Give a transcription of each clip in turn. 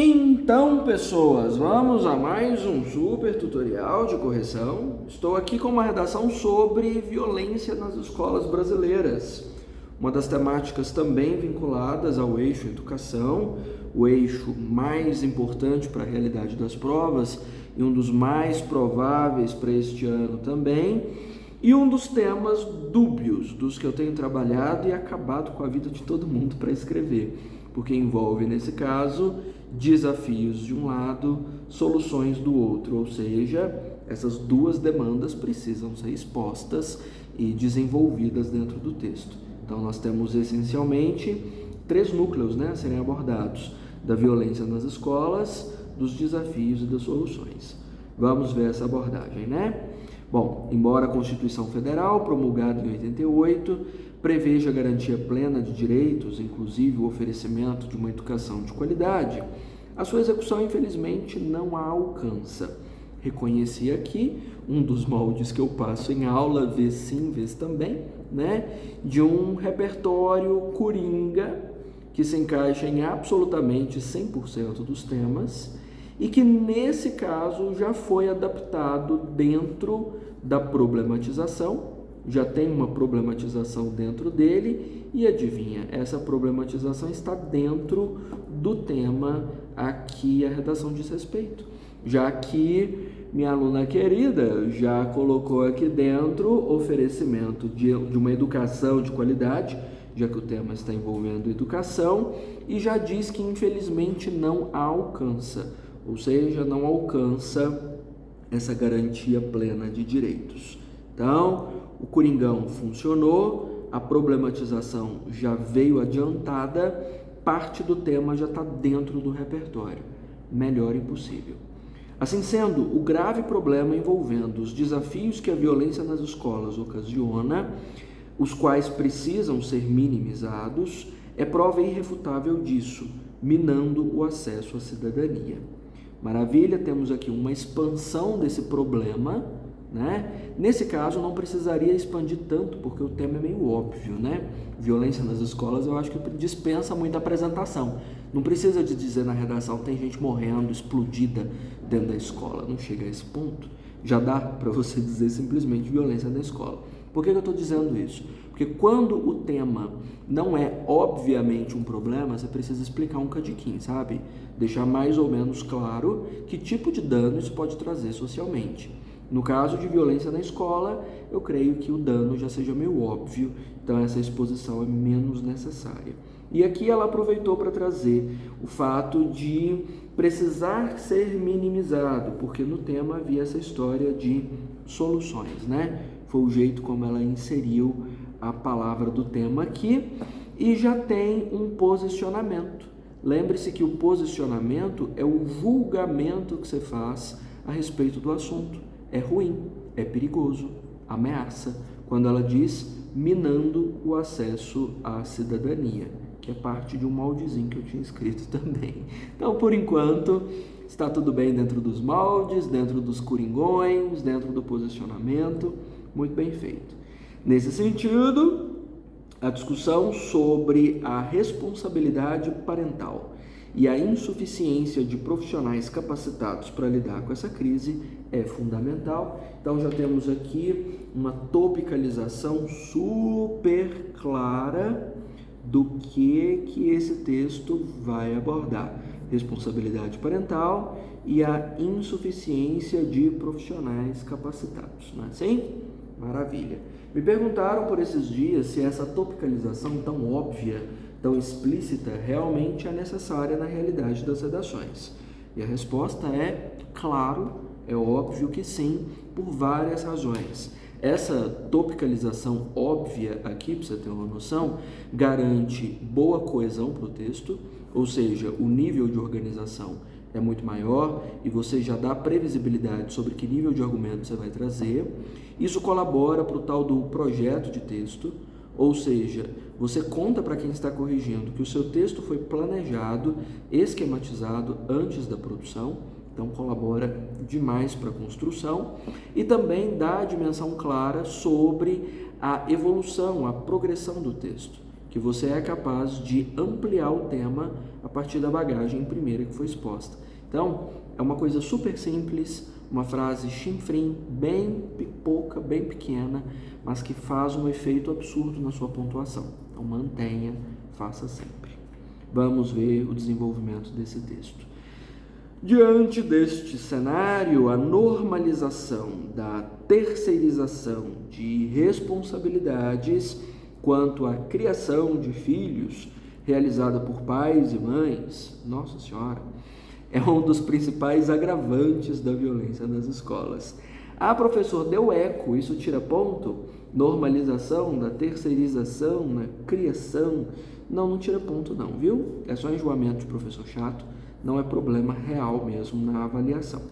Então, pessoas, vamos a mais um super tutorial de correção. Estou aqui com uma redação sobre violência nas escolas brasileiras. Uma das temáticas também vinculadas ao eixo educação, o eixo mais importante para a realidade das provas e um dos mais prováveis para este ano também, e um dos temas dúbios dos que eu tenho trabalhado e acabado com a vida de todo mundo para escrever, porque envolve, nesse caso, desafios de um lado, soluções do outro, ou seja, essas duas demandas precisam ser expostas e desenvolvidas dentro do texto. Então, nós temos essencialmente três núcleos, a serem abordados: da violência nas escolas, dos desafios e das soluções. Vamos ver essa abordagem, Bom, embora a Constituição Federal, promulgada em 88, preveja a garantia plena de direitos, inclusive o oferecimento de uma educação de qualidade, a sua execução, infelizmente, não a alcança. Reconheci aqui um dos moldes que eu passo em aula, vez sim, vez também, de um repertório coringa que se encaixa em absolutamente 100% dos temas e que, nesse caso, já foi adaptado dentro da problematização, já tem uma problematização dentro dele e, adivinha, essa problematização está dentro do tema a que a redação diz respeito, já que minha aluna querida já colocou aqui dentro oferecimento de uma educação de qualidade, já que o tema está envolvendo educação, e já diz que infelizmente não a alcança, ou seja, não alcança essa garantia plena de direitos. Então, o coringão funcionou, a problematização já veio adiantada, parte do tema já está dentro do repertório. Melhor impossível. Assim sendo, o grave problema envolvendo os desafios que a violência nas escolas ocasiona, os quais precisam ser minimizados, é prova irrefutável disso, minando o acesso à cidadania. Maravilha, temos aqui uma expansão desse problema, Nesse caso, não precisaria expandir tanto, porque o tema é meio óbvio, Violência nas escolas, eu acho que dispensa muita apresentação. Não precisa de dizer na redação, tem gente morrendo, explodida dentro da escola. Não chega a esse ponto. Já dá para você dizer simplesmente violência na escola. Por que eu estou dizendo isso? Porque quando o tema não é obviamente um problema, você precisa explicar um cadiquinho, sabe? Deixar mais ou menos claro que tipo de dano isso pode trazer socialmente. No caso de violência na escola, eu creio que o dano já seja meio óbvio, então essa exposição é menos necessária. E aqui ela aproveitou para trazer o fato de precisar ser minimizado, porque no tema havia essa história de soluções, Foi o jeito como ela inseriu a palavra do tema aqui, e já tem um posicionamento. Lembre-se que o posicionamento é o julgamento que você faz a respeito do assunto. É ruim, é perigoso, ameaça, quando ela diz minando o acesso à cidadania, que é parte de um moldezinho que eu tinha escrito também. Então, por enquanto, está tudo bem dentro dos moldes, dentro dos coringões, dentro do posicionamento, muito bem feito. Nesse sentido, a discussão sobre a responsabilidade parental e a insuficiência de profissionais capacitados para lidar com essa crise é fundamental. Então, já temos aqui uma topicalização super clara do que esse texto vai abordar: responsabilidade parental e a insuficiência de profissionais capacitados, não é assim? Maravilha. Me perguntaram por esses dias se essa topicalização tão óbvia, tão explícita, realmente é necessária na realidade das redações. E a resposta é claro, é óbvio que sim, por várias razões. Essa topicalização óbvia aqui, para você ter uma noção, garante boa coesão para o texto, ou seja, o nível de organização é muito maior e você já dá previsibilidade sobre que nível de argumento você vai trazer. Isso colabora para o tal do projeto de texto, ou seja, você conta para quem está corrigindo que o seu texto foi planejado, esquematizado antes da produção, então colabora demais para a construção, e também dá a dimensão clara sobre a evolução, a progressão do texto, que que você é capaz de ampliar o tema a partir da bagagem primeira que foi exposta. Então, é uma coisa super simples, uma frase chinfrim, bem pouca, bem pequena, mas que faz um efeito absurdo na sua pontuação. Então, mantenha, faça sempre. Vamos ver o desenvolvimento desse texto. Diante deste cenário, a normalização da terceirização de responsabilidades quanto à criação de filhos realizada por pais e mães, nossa senhora, é um dos principais agravantes da violência nas escolas. Ah, professor, deu eco, isso tira ponto? Normalização da terceirização na criação? Não tira ponto não, viu? É só enjoamento de professor chato, não é problema real mesmo na avaliação.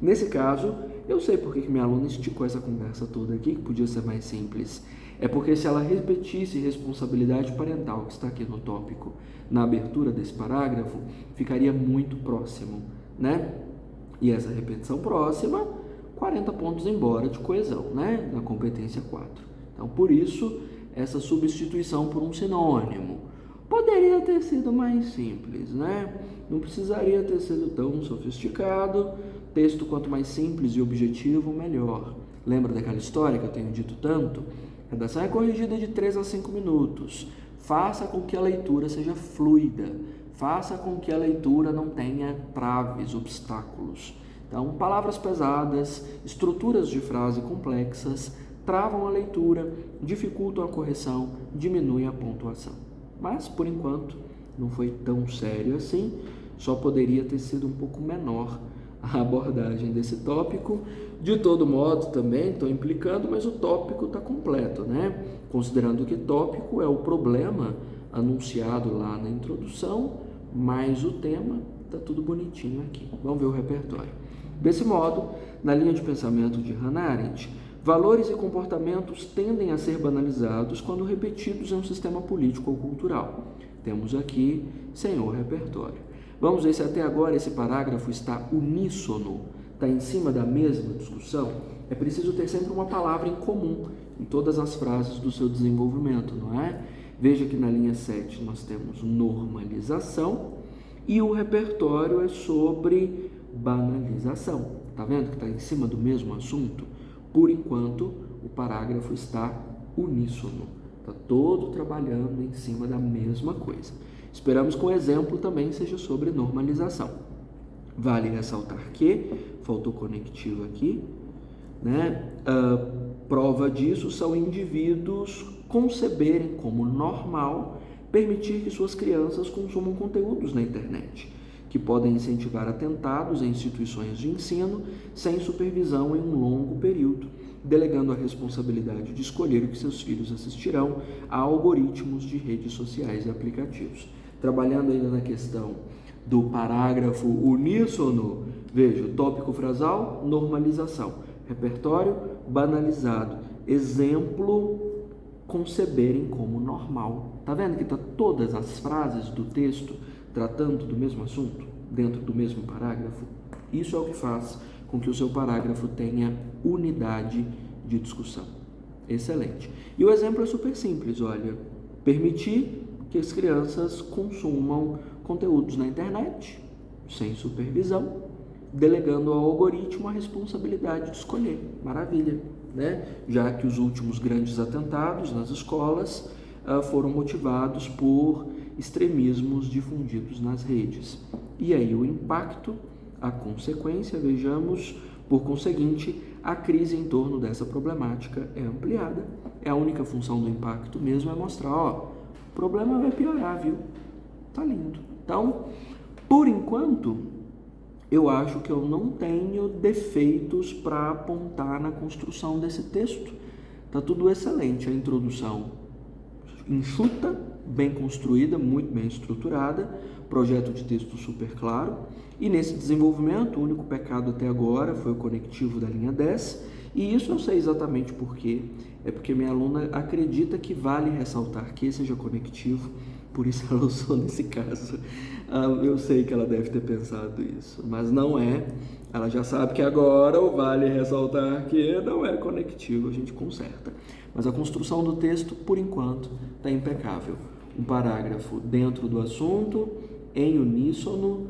Nesse caso, eu sei porque que minha aluna esticou essa conversa toda aqui, que podia ser mais simples. É porque se ela repetisse responsabilidade parental, que está aqui no tópico, na abertura desse parágrafo, ficaria muito próximo, né? E essa repetição próxima, 40 pontos embora de coesão, né? Na competência 4. Então, por isso, essa substituição por um sinônimo. Poderia ter sido mais simples, né? Não precisaria ter sido tão sofisticado. Texto, quanto mais simples e objetivo, melhor. Lembra daquela história que eu tenho dito tanto? Redação é corrigida de 3 a 5 minutos. Faça com que a leitura seja fluida. Faça com que a leitura não tenha traves, obstáculos. Então, palavras pesadas, estruturas de frase complexas, travam a leitura, dificultam a correção, diminuem a pontuação. Mas, por enquanto, não foi tão sério assim. Só poderia ter sido um pouco menor a abordagem desse tópico. De todo modo, também estou implicando, mas o tópico está completo, né? Considerando que tópico é o problema anunciado lá na introdução, mais o tema, está tudo bonitinho aqui. Vamos ver o repertório. Desse modo, na linha de pensamento de Hannah Arendt, valores e comportamentos tendem a ser banalizados quando repetidos em um sistema político ou cultural. Temos aqui, senhor repertório. Vamos ver se até agora esse parágrafo está uníssono, está em cima da mesma discussão. É preciso ter sempre uma palavra em comum em todas as frases do seu desenvolvimento, não é? Veja que na linha 7 nós temos normalização e o repertório é sobre banalização. Está vendo que está em cima do mesmo assunto? Por enquanto, o parágrafo está uníssono, está todo trabalhando em cima da mesma coisa. Esperamos que o exemplo também seja sobre normalização. Vale ressaltar que, faltou conectivo aqui, né? Prova disso são indivíduos conceberem como normal permitir que suas crianças consumam conteúdos na internet, que podem incentivar atentados em instituições de ensino sem supervisão em um longo período, delegando a responsabilidade de escolher o que seus filhos assistirão a algoritmos de redes sociais e aplicativos. Trabalhando ainda na questão do parágrafo uníssono, veja, tópico frasal, normalização, repertório, banalizado, exemplo, conceberem como normal. Tá vendo que tá todas as frases do texto tratando do mesmo assunto, dentro do mesmo parágrafo? Isso é o que faz com que o seu parágrafo tenha unidade de discussão. Excelente. E o exemplo é super simples, olha, permitir que as crianças consumam conteúdos na internet, sem supervisão, delegando ao algoritmo a responsabilidade de escolher. Maravilha, né? Já que os últimos grandes atentados nas escolas foram motivados por extremismos difundidos nas redes. E aí o impacto, a consequência, vejamos, por conseguinte, a crise em torno dessa problemática é ampliada. É a única função do impacto mesmo, é mostrar, ó, o problema vai piorar, viu? Tá lindo. Então, por enquanto, eu acho que eu não tenho defeitos para apontar na construção desse texto. Tá tudo excelente. A introdução enxuta, bem construída, muito bem estruturada, projeto de texto super claro. E nesse desenvolvimento, o único pecado até agora foi o conectivo da linha 10. E isso eu sei exatamente por quê. É porque minha aluna acredita que vale ressaltar que seja conectivo, por isso ela usou nesse caso. Eu sei que ela deve ter pensado isso, mas não é. Ela já sabe que agora o vale ressaltar que não é conectivo, a gente conserta. Mas a construção do texto, por enquanto, está impecável. um parágrafo dentro do assunto, em uníssono,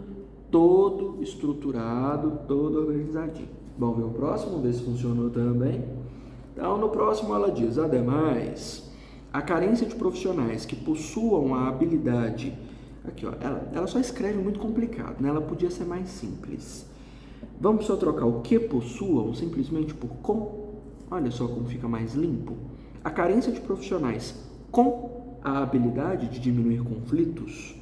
todo estruturado, todo organizadinho. Vamos ver o próximo, ver se funcionou também. Então, no próximo ela diz: ademais, a carência de profissionais que possuam a habilidade... Aqui, ó, ela só escreve muito complicado, né? Ela podia ser mais simples. Vamos só trocar o que possuam simplesmente por com. Olha só como fica mais limpo. A carência de profissionais com a habilidade de diminuir conflitos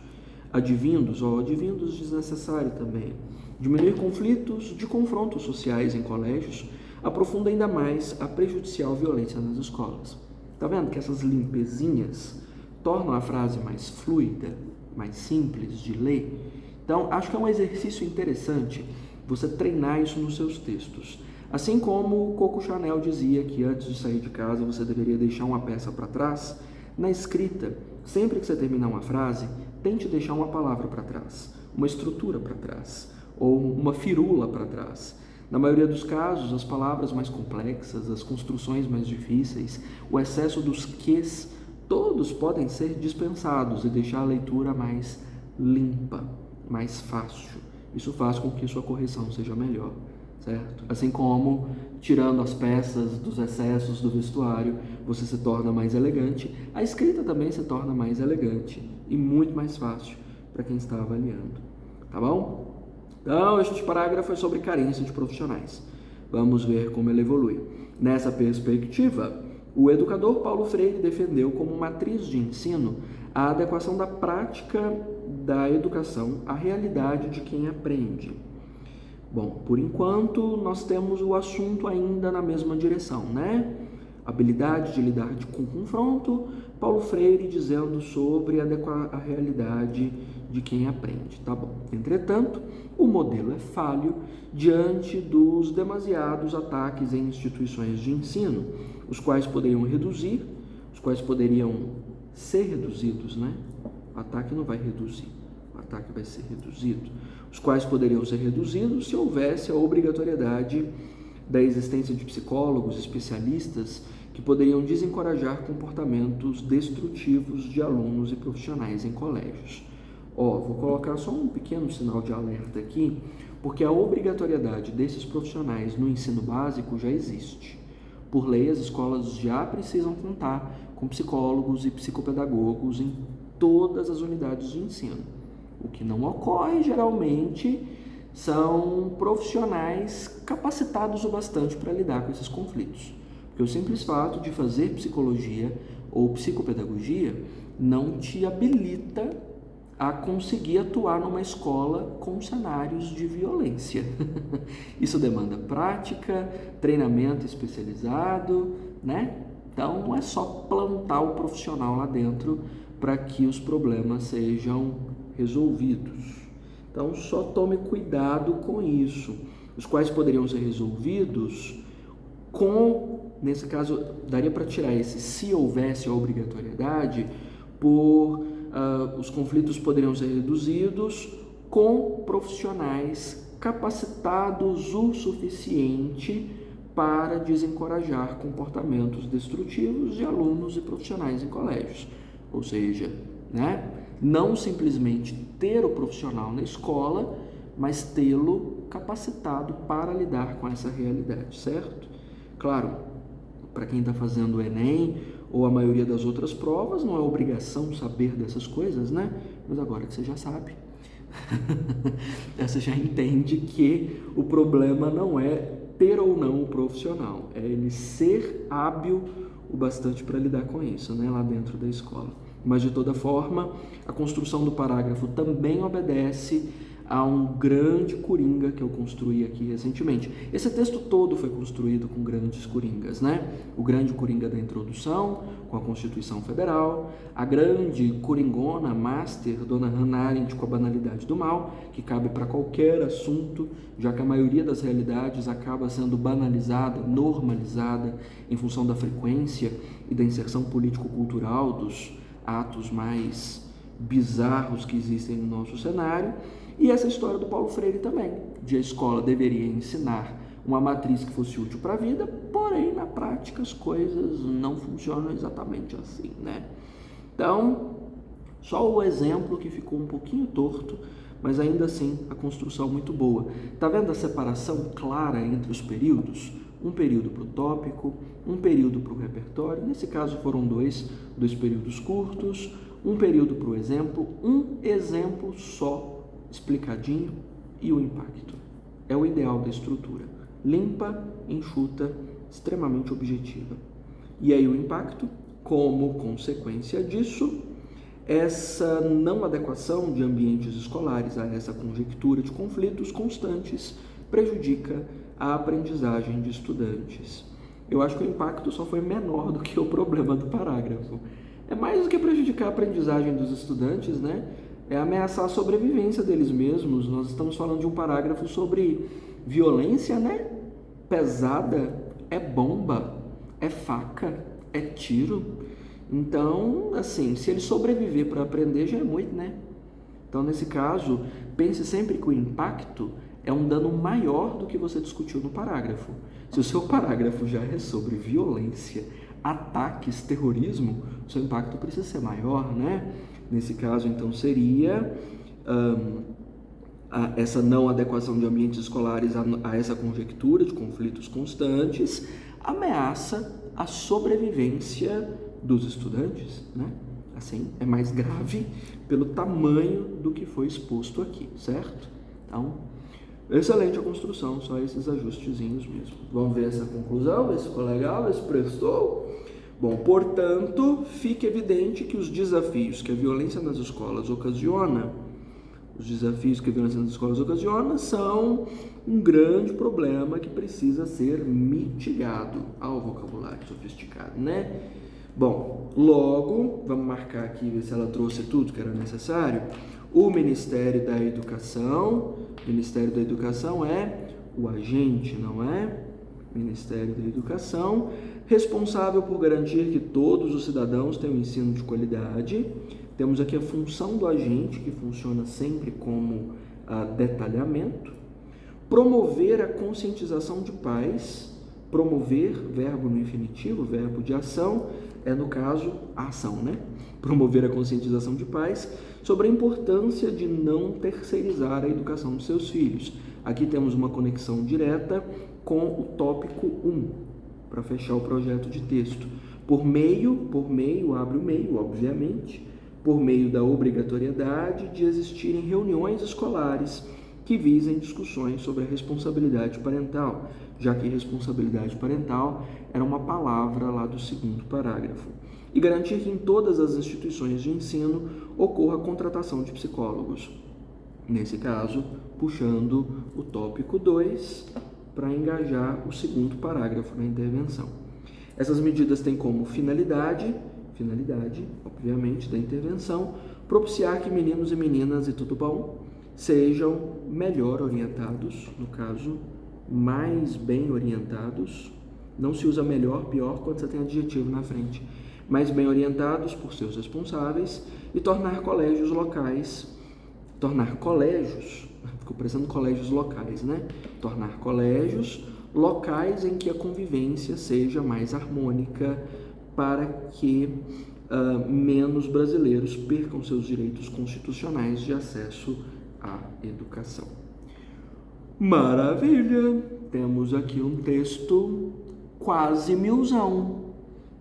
advindos, advindos desnecessário também, diminuir conflitos de confrontos sociais em colégios, aprofunda ainda mais a prejudicial violência nas escolas. Tá vendo que essas limpezinhas tornam a frase mais fluida, mais simples de ler? Então, acho que é um exercício interessante você treinar isso nos seus textos. Assim como Coco Chanel dizia que antes de sair de casa você deveria deixar uma peça para trás, na escrita, sempre que você terminar uma frase, tente deixar uma palavra para trás, uma estrutura para trás, ou uma firula para trás. Na maioria dos casos, as palavras mais complexas, as construções mais difíceis, o excesso dos ques, todos podem ser dispensados e deixar a leitura mais limpa, mais fácil. Isso faz com que sua correção seja melhor, certo? Assim como, tirando as peças dos excessos do vestuário, você se torna mais elegante, a escrita também se torna mais elegante e muito mais fácil para quem está avaliando, tá bom? Então, este parágrafo é sobre carência de profissionais. Vamos ver como ele evolui. Nessa perspectiva, o educador Paulo Freire defendeu como matriz de ensino a adequação da prática da educação à realidade de quem aprende. Bom, por enquanto, nós temos o assunto ainda na mesma direção, né? Habilidade de lidar com confronto, Paulo Freire dizendo sobre adequar a realidade de quem aprende, tá bom? Entretanto, o modelo é falho diante dos demasiados ataques em instituições de ensino, os quais poderiam ser reduzidos, né? O ataque não vai reduzir, o ataque vai ser reduzido. Os quais poderiam ser reduzidos se houvesse a obrigatoriedade da existência de psicólogos especialistas que poderiam desencorajar comportamentos destrutivos de alunos e profissionais em colégios. Vou colocar só um pequeno sinal de alerta aqui, porque a obrigatoriedade desses profissionais no ensino básico já existe. Por lei, as escolas já precisam contar com psicólogos e psicopedagogos em todas as unidades de ensino. O que não ocorre, geralmente, são profissionais capacitados o bastante para lidar com esses conflitos. Porque o simples fato de fazer psicologia ou psicopedagogia não te habilita a conseguir atuar numa escola com cenários de violência. Isso demanda prática, treinamento especializado, né? Então, não é só plantar o profissional lá dentro para que os problemas sejam resolvidos. Então, só tome cuidado com isso. Os quais poderiam ser resolvidos nesse caso, daria para tirar esse se houvesse a obrigatoriedade, os conflitos poderiam ser reduzidos com profissionais capacitados o suficiente para desencorajar comportamentos destrutivos de alunos e profissionais em colégios. Ou seja, né? Não simplesmente ter o profissional na escola, mas tê-lo capacitado para lidar com essa realidade, certo? Claro, para quem está fazendo o Enem ou a maioria das outras provas, não é obrigação saber dessas coisas, né? Mas agora que você já sabe, você já entende que o problema não é ter ou não o profissional, é ele ser hábil o bastante para lidar com isso, né? Lá dentro da escola. Mas, de toda forma, a construção do parágrafo também obedece a um grande coringa que eu construí aqui recentemente. Esse texto todo foi construído com grandes coringas, né? O grande coringa da introdução, com a Constituição Federal, a grande coringona, master, Dona Hannah Arendt, com a banalidade do mal, que cabe para qualquer assunto, já que a maioria das realidades acaba sendo banalizada, normalizada, em função da frequência e da inserção político-cultural dos atos mais bizarros que existem no nosso cenário. E essa história do Paulo Freire também, de a escola deveria ensinar uma matriz que fosse útil para a vida, porém, na prática, as coisas não funcionam exatamente assim, né? Então, Só o exemplo que ficou um pouquinho torto, mas ainda assim a construção muito boa. Tá vendo a separação clara entre os períodos? Um período para o tópico, um período para o repertório, nesse caso foram dois períodos curtos, um período para o exemplo, um exemplo só, explicadinho, e o impacto. É o ideal da estrutura. Limpa, enxuta, extremamente objetiva. E aí o impacto, como consequência disso, essa não adequação de ambientes escolares a essa conjectura de conflitos constantes prejudica a aprendizagem de estudantes. Eu acho que o impacto só foi menor do que o problema do parágrafo. É mais do que prejudicar a aprendizagem dos estudantes, né? É ameaçar a sobrevivência deles mesmos. Nós estamos falando de um parágrafo sobre violência, né? Pesada, é bomba, é faca, é tiro. Então, assim, se ele sobreviver para aprender já é muito, né? Então, nesse caso, pense sempre que o impacto é um dano maior do que você discutiu no parágrafo. Se o seu parágrafo já é sobre violência, ataques, terrorismo, o seu impacto precisa ser maior, né? Nesse caso, então, seria essa não adequação de ambientes escolares a essa conjectura de conflitos constantes, ameaça a sobrevivência dos estudantes, né? Assim, é mais grave pelo tamanho do que foi exposto aqui, certo? Então, excelente a construção, só esses ajustezinhos mesmo. Vamos ver essa conclusão, ver se ficou legal, ver se prestou. Bom, portanto, fica evidente que os desafios que a violência nas escolas ocasiona, são um grande problema que precisa ser mitigado. Ao vocabulário sofisticado, né? Bom, logo, vamos marcar aqui, ver se ela trouxe tudo que era necessário. O Ministério da Educação é o agente, não é? Ministério da Educação, responsável por garantir que todos os cidadãos tenham um ensino de qualidade. Temos aqui a função do agente, que funciona sempre como detalhamento. Promover a conscientização de pais. Promover, verbo no infinitivo, verbo de ação, é no caso a ação, né? Promover a conscientização de pais sobre a importância de não terceirizar a educação dos seus filhos. Aqui temos uma conexão direta com o tópico 1, para fechar o projeto de texto. Por meio, abre o meio, obviamente, por meio da obrigatoriedade de existirem reuniões escolares que visem discussões sobre a responsabilidade parental, já que responsabilidade parental era uma palavra lá do segundo parágrafo. E garantir que em todas as instituições de ensino ocorra a contratação de psicólogos. Nesse caso, puxando o tópico 2 para engajar o segundo parágrafo na intervenção. Essas medidas têm como finalidade, obviamente, da intervenção, propiciar que meninos e meninas, e tudo bom, sejam melhor orientados, no caso, mais bem orientados. Não se usa melhor, pior, quando você tem adjetivo na frente. Mais bem orientados por seus responsáveis e tornar colégios, ficou parecendo colégios locais, né? Tornar colégios locais em que a convivência seja mais harmônica para que menos brasileiros percam seus direitos constitucionais de acesso à educação. Maravilha! Temos aqui um texto quase milzão,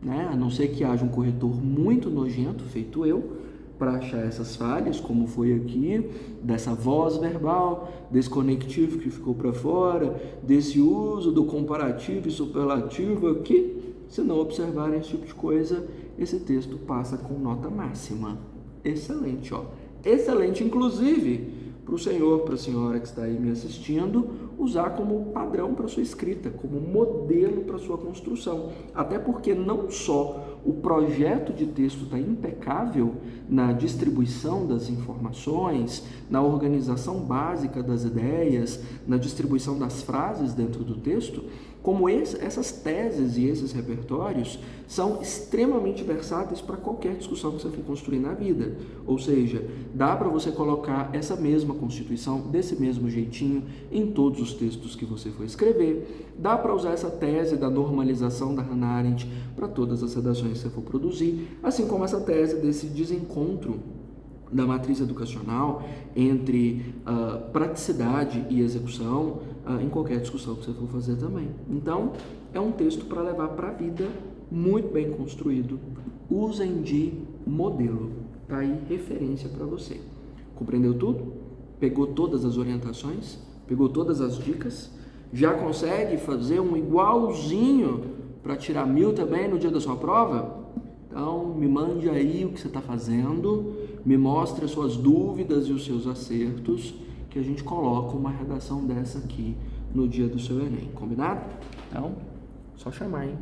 né? A não ser que haja um corretor muito nojento, feito eu, para achar essas falhas, como foi aqui, dessa voz verbal, desse conectivo que ficou para fora, desse uso do comparativo e superlativo aqui. Se não observarem esse tipo de coisa, esse texto passa com nota máxima. Excelente, ó. Excelente, inclusive, para o senhor, para a senhora que está aí me assistindo, usar como padrão para sua escrita, como modelo para sua construção. Até porque não só o projeto de texto está impecável na distribuição das informações, na organização básica das ideias, na distribuição das frases dentro do texto, como essas teses e esses repertórios são extremamente versáteis para qualquer discussão que você for construir na vida. Ou seja, dá para você colocar essa mesma constituição, desse mesmo jeitinho, em todos os textos que você for escrever. Dá para usar essa tese da normalização da Hannah Arendt para todas as redações que você for produzir, assim como essa tese desse desencontro da matriz educacional entre praticidade e execução em qualquer discussão que você for fazer também. Então, é um texto para levar para a vida, muito bem construído. Usem de modelo, tá aí referência para você. Compreendeu tudo? Pegou todas as orientações? Pegou todas as dicas? Já consegue fazer um igualzinho para tirar 1000 também no dia da sua prova? Então, me mande aí o que você está fazendo, me mostre as suas dúvidas e os seus acertos, que a gente coloca uma redação dessa aqui no dia do seu Enem, combinado? Então, só chamar, hein?